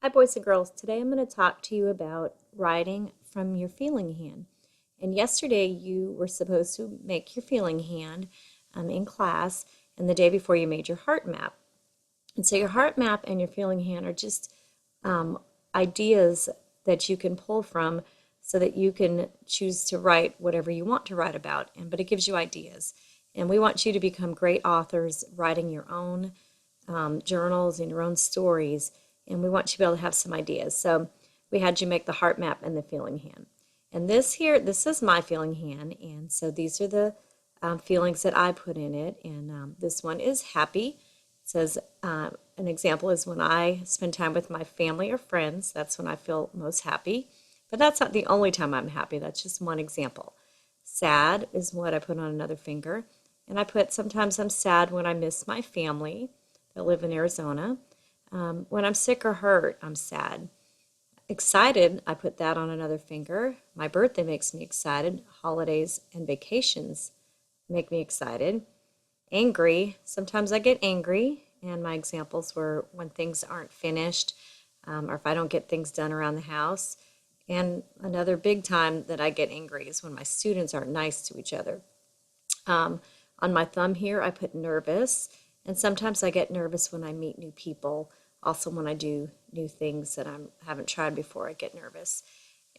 Hi, boys and girls. Today I'm going to talk to you about writing from your feeling hand. And yesterday you were supposed to make your feeling hand in class, and the day before you made your heart map. And so your heart map and your feeling hand are just um, ideas that you can pull from so that you can choose to write whatever you want to write about. But it gives you ideas. And we want you to become great authors writing your own journals and your own stories, and we want you to be able to have some ideas. So we had you make the heart map and the feeling hand. And this is my feeling hand, and so these are the feelings that I put in it. And this one is happy. It says an example is when I spend time with my family or friends. That's when I feel most happy. But that's not the only time I'm happy. That's just one example. Sad is what I put on another finger. And I put sometimes I'm sad when I miss my family that live in Arizona. When I'm sick or hurt, I'm sad. Excited, I put that on another finger. My birthday makes me excited. Holidays and vacations make me excited. Angry, sometimes I get angry, and my examples were when things aren't finished or if I don't get things done around the house. And another big time that I get angry is when my students aren't nice to each other. On my thumb here, I put nervous, and sometimes I get nervous when I meet new people. Also, when I do new things that I haven't tried before, I get nervous.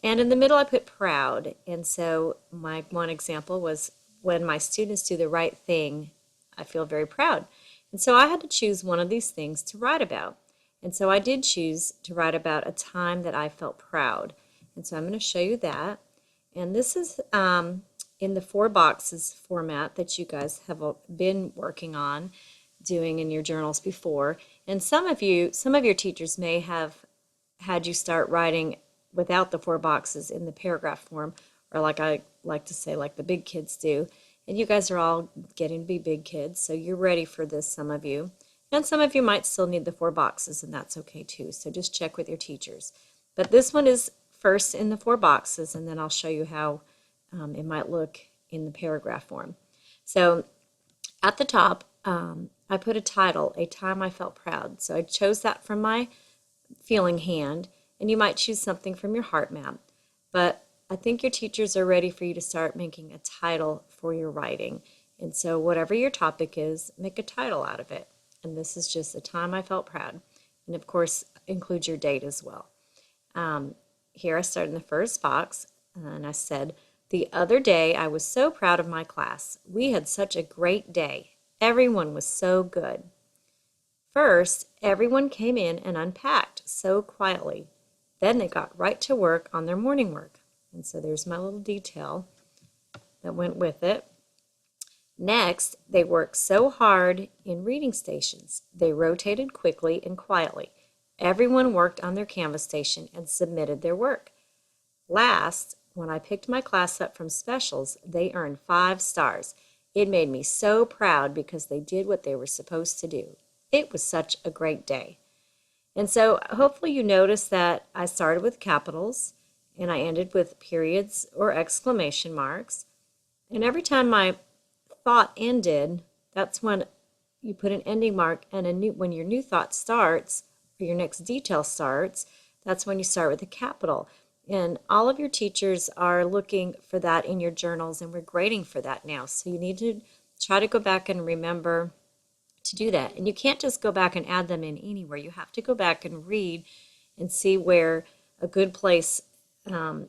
And in the middle, I put proud. And so my one example was when my students do the right thing, I feel very proud. And so I had to choose one of these things to write about. And so I did choose to write about a time that I felt proud. And so I'm going to show you that. And this is in the 4 boxes format that you guys have been working on doing in your journals before. And some of your teachers may have had you start writing without the 4 boxes in the paragraph form, or like I like to say, like the big kids do. And you guys are all getting to be big kids, so you're ready for this, some of you. And some of you might still need the 4 boxes, and that's okay too. So just check with your teachers. But this one is first in the 4 boxes, and then I'll show you how it might look in the paragraph form. So at the top, I put a title, A Time I Felt Proud. So I chose that from my feeling hand, and you might choose something from your heart map. But I think your teachers are ready for you to start making a title for your writing. And so whatever your topic is, make a title out of it. And this is just A Time I Felt Proud. And of course, include your date as well. Here I started in the first box, and I said, the other day I was so proud of my class. We had such a great day. Everyone was so good. First, everyone came in and unpacked so quietly. Then they got right to work on their morning work. And so there's my little detail that went with it. Next, they worked so hard in reading stations. They rotated quickly and quietly. Everyone worked on their Canvas station and submitted their work. Last, when I picked my class up from specials, they earned 5 stars. It made me so proud because they did what they were supposed to do. It was such a great day. And so hopefully you noticed that I started with capitals and I ended with periods or exclamation marks. And every time my thought ended, that's when you put an ending mark, and when your new thought starts or your next detail starts, that's when you start with a capital. And all of your teachers are looking for that in your journals, and we're grading for that now. So you need to try to go back and remember to do that. And you can't just go back and add them in anywhere. You have to go back and read and see where a good place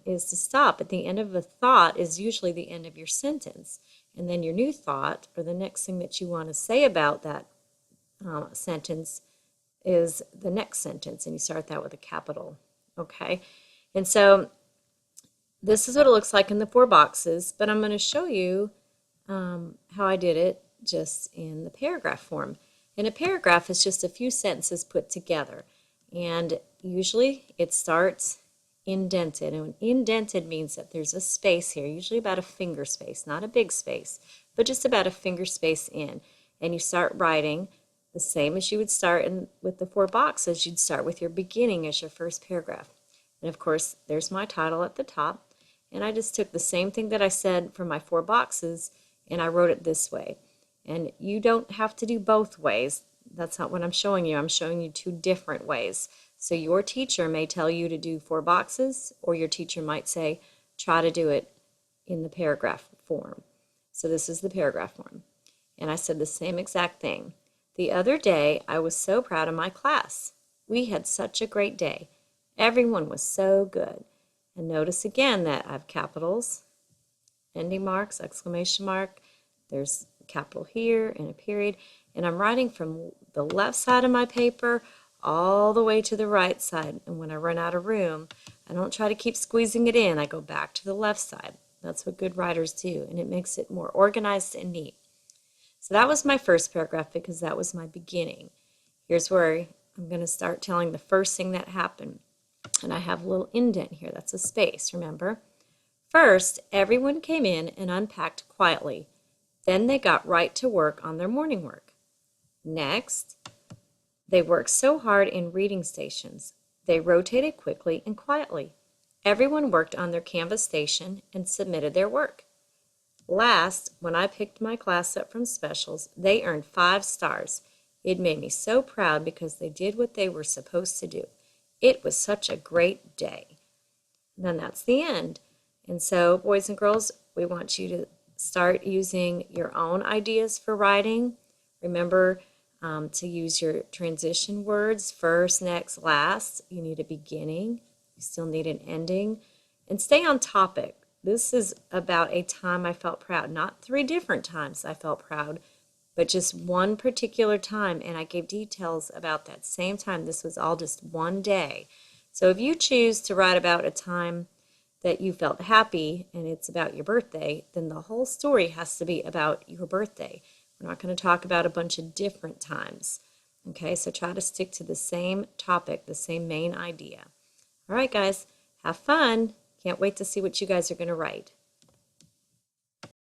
is to stop. At the end of a thought is usually the end of your sentence. And then your new thought, or the next thing that you want to say about that sentence, is the next sentence. And you start that with a capital. Okay? And so this is what it looks like in the 4 boxes, but I'm going to show you how I did it just in the paragraph form. And a paragraph is just a few sentences put together. And usually it starts indented. And indented means that there's a space here, usually about a finger space, not a big space, but just about a finger space in. And you start writing the same as you would start with the 4 boxes. You'd start with your beginning as your first paragraph. And of course, there's my title at the top. And I just took the same thing that I said for my 4 boxes and I wrote it this way. And you don't have to do both ways. That's not what I'm showing you. I'm showing you 2 different ways. So your teacher may tell you to do 4 boxes, or your teacher might say, try to do it in the paragraph form. So this is the paragraph form. And I said the same exact thing. The other day, I was so proud of my class. We had such a great day. Everyone was so good. And notice again that I have capitals, ending marks, exclamation mark. There's a capital here and a period. And I'm writing from the left side of my paper all the way to the right side. And when I run out of room, I don't try to keep squeezing it in. I go back to the left side. That's what good writers do, and it makes it more organized and neat. So that was my first paragraph because that was my beginning. Here's where I'm going to start telling the first thing that happened. And I have a little indent here. That's a space, remember? First, everyone came in and unpacked quietly. Then they got right to work on their morning work. Next, they worked so hard in reading stations. They rotated quickly and quietly. Everyone worked on their Canvas station and submitted their work. Last, when I picked my class up from specials, they earned 5 stars. It made me so proud because they did what they were supposed to do. It was such a great day. And then that's the end. And so, boys and girls, we want you to start using your own ideas for writing. Remember to use your transition words, first, next, last. You need a beginning. You still need an ending. And stay on topic. This is about a time I felt proud. Not 3 different times I felt proud, but just one particular time. And I gave details about that same time. This was all just one day. So if you choose to write about a time that you felt happy and it's about your birthday, then the whole story has to be about your birthday. We're not going to talk about a bunch of different times. Okay, so try to stick to the same topic, the same main idea. All right, guys, have fun. Can't wait to see what you guys are going to write.